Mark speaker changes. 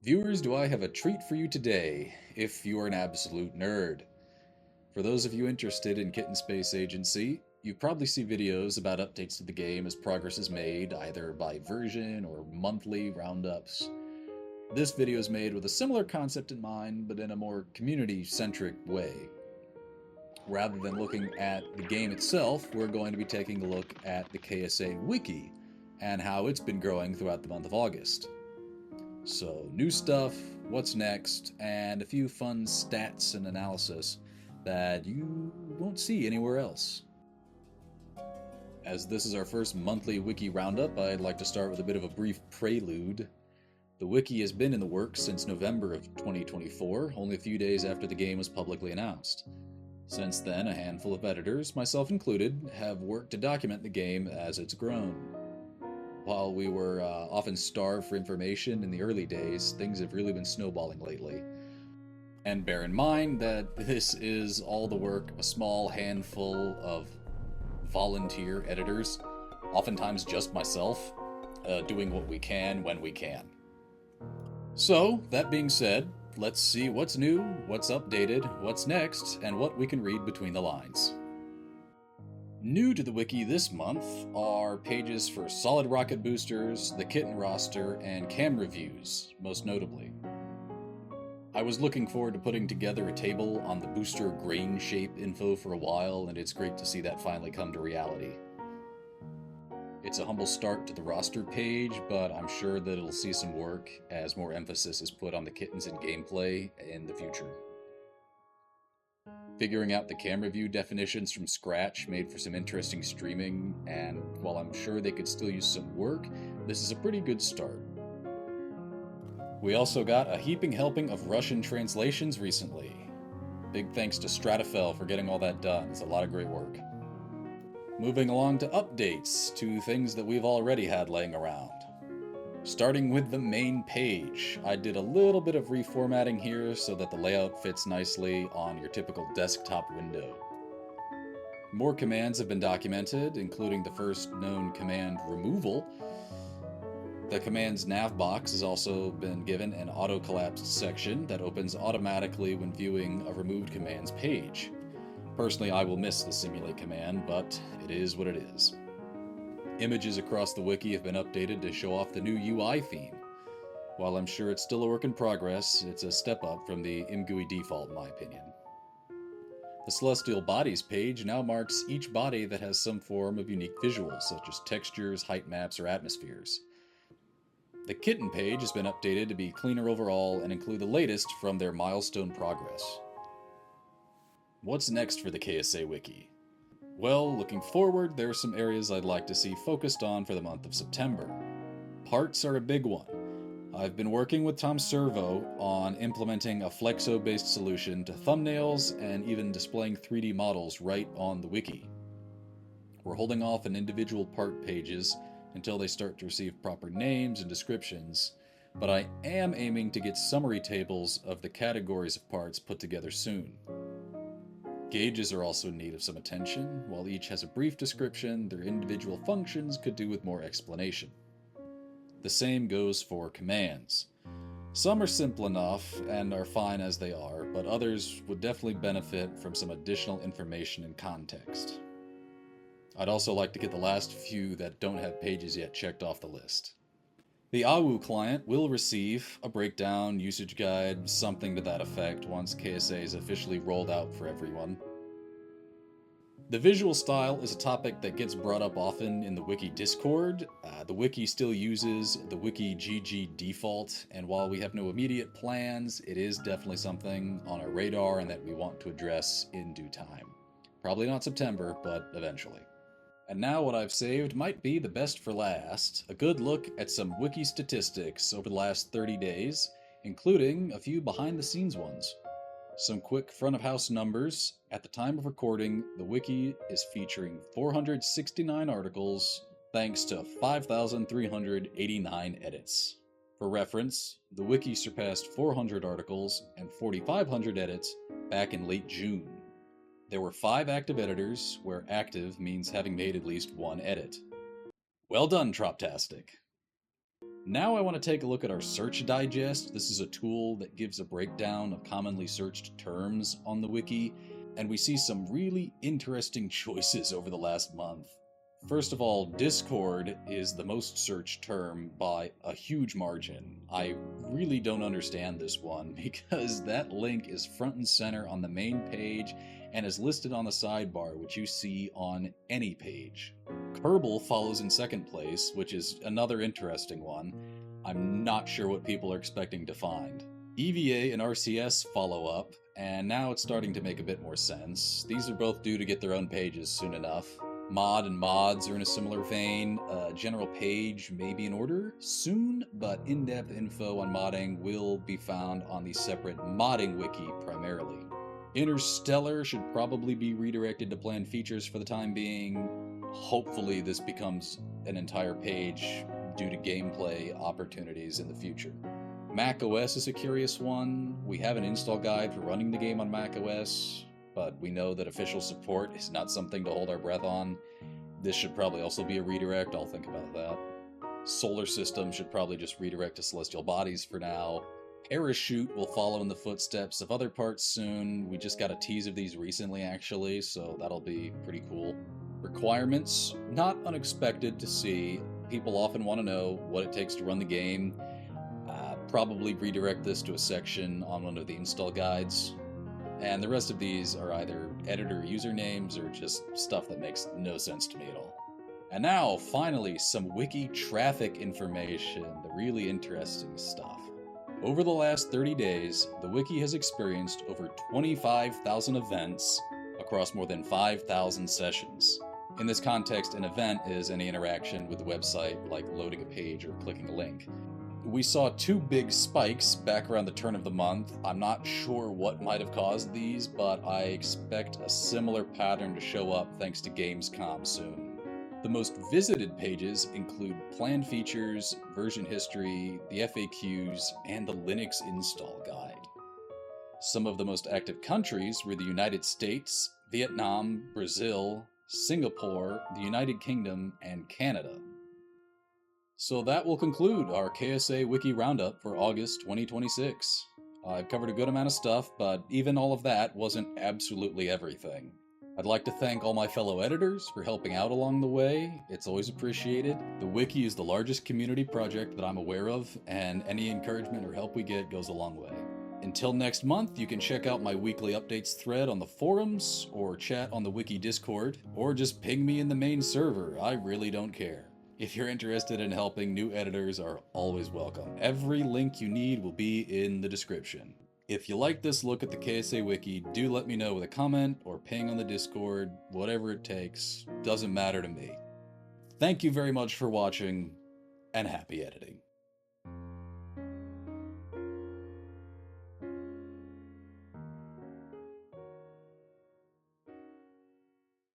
Speaker 1: Viewers, do I have a treat for you today, if you're an absolute nerd. For those of you interested in Kitten Space Agency, you probably see videos about updates to the game as progress is made, either by version or monthly roundups. This video is made with a similar concept in mind, but in a more community-centric way. Rather than looking at the game itself, we're going to be taking a look at the KSA Wiki and how it's been growing throughout the month of August. So, new stuff, what's next, and a few fun stats and analysis that you won't see anywhere else. As this is our first monthly wiki roundup, I'd like to start with a bit of a brief prelude. The wiki has been in the works since November of 2024, only a few days after the game was publicly announced. Since then, a handful of editors, myself included, have worked to document the game as it's grown. While we were often starved for information in the early days, things have really been snowballing lately. And bear in mind that this is all the work of a small handful of volunteer editors, oftentimes just myself, doing what we can when we can. So, that being said, let's see what's new, what's updated, what's next, and what we can read between the lines. New to the wiki this month are pages for solid rocket boosters, the Kitten roster, and camera views, most notably. I was looking forward to putting together a table on the booster grain shape info for a while, and it's great to see that finally come to reality. It's a humble start to the roster page, but I'm sure that it'll see some work as more emphasis is put on the kittens in gameplay in the future. Figuring out the camera view definitions from scratch made for some interesting streaming, and while I'm sure they could still use some work, this is a pretty good start. We also got a heaping helping of Russian translations recently. Big thanks to Stratafel for getting all that done. It's a lot of great work. Moving along to updates to things that we've already had laying around. Starting with the main page, I did a little bit of reformatting here so that the layout fits nicely on your typical desktop window. More commands have been documented, including the first known command removal. The command's nav box has also been given an auto-collapsed section that opens automatically when viewing a removed command's page. Personally, I will miss the simulate command, but it is what it is. Images across the wiki have been updated to show off the new UI theme. While I'm sure it's still a work in progress, it's a step up from the MGUI default in my opinion. The Celestial Bodies page now marks each body that has some form of unique visuals, such as textures, height maps, or atmospheres. The Kitten page has been updated to be cleaner overall and include the latest from their milestone progress. What's next for the KSA Wiki? Well, looking forward, there are some areas I'd like to see focused on for the month of September. Parts are a big one. I've been working with Tom Servo on implementing a Flexo-based solution to thumbnails and even displaying 3D models right on the wiki. We're holding off on individual part pages until they start to receive proper names and descriptions, but I am aiming to get summary tables of the categories of parts put together soon. Gauges are also in need of some attention. While each has a brief description, their individual functions could do with more explanation. The same goes for commands. Some are simple enough and are fine as they are, but others would definitely benefit from some additional information and context. I'd also like to get the last few that don't have pages yet checked off the list. The AWU client will receive a breakdown, usage guide, something to that effect once KSA is officially rolled out for everyone. The visual style is a topic that gets brought up often in the Wiki Discord. The Wiki still uses the Wiki GG default, and while we have no immediate plans, it is definitely something on our radar and that we want to address in due time. Probably not September, but eventually. And now what I've saved might be the best for last, a good look at some wiki statistics over the last 30 days, including a few behind-the-scenes ones. Some quick front-of-house numbers. At the time of recording, the wiki is featuring 469 articles, thanks to 5,389 edits. For reference, the wiki surpassed 400 articles and 4,500 edits back in late June. There were 5 active editors, where active means having made at least one edit. Well done, Troptastic! Now I want to take a look at our Search Digest. This is a tool that gives a breakdown of commonly searched terms on the wiki, and we see some really interesting choices over the last month. First of all, Discord is the most searched term by a huge margin. I really don't understand this one because that link is front and center on the main page and is listed on the sidebar, which you see on any page. Kerbal follows in second place, which is another interesting one. I'm not sure what people are expecting to find. EVA and RCS follow up, and now it's starting to make a bit more sense. These are both due to get their own pages soon enough. Mod and mods are in a similar vein. General page may be in order soon, but in-depth info on modding will be found on the separate modding wiki primarily. Interstellar should probably be redirected to planned features for the time being. Hopefully this becomes an entire page due to gameplay opportunities in the future. macOS is a curious one. We have an install guide for running the game on macOS, but we know that official support is not something to hold our breath on. This should probably also be a redirect, I'll think about that. Solar System should probably just redirect to Celestial Bodies for now. Parachute will follow in the footsteps of other parts soon. We just got a tease of these recently, actually, so that'll be pretty cool. Requirements, not unexpected to see. People often want to know what it takes to run the game. Probably redirect this to a section on one of the install guides. And the rest of these are either editor usernames or just stuff that makes no sense to me at all. And now, finally, some wiki traffic information, the really interesting stuff. Over the last 30 days, the wiki has experienced over 25,000 events across more than 5,000 sessions. In this context, an event is any interaction with the website, like loading a page or clicking a link. We saw two big spikes back around the turn of the month. I'm not sure what might have caused these, but I expect a similar pattern to show up thanks to Gamescom soon. The most visited pages include planned features, version history, the FAQs, and the Linux install guide. Some of the most active countries were the United States, Vietnam, Brazil, Singapore, the United Kingdom, and Canada. So that will conclude our KSA Wiki Roundup for August 2026. I've covered a good amount of stuff, but even all of that wasn't absolutely everything. I'd like to thank all my fellow editors for helping out along the way. It's always appreciated. The wiki is the largest community project that I'm aware of, and any encouragement or help we get goes a long way. Until next month, you can check out my weekly updates thread on the forums, or chat on the wiki Discord, or just ping me in the main server. I really don't care. If you're interested in helping, new editors are always welcome. Every link you need will be in the description. If you like this look at the KSA Wiki, do let me know with a comment or ping on the Discord, whatever it takes, doesn't matter to me. Thank you very much for watching, and happy editing.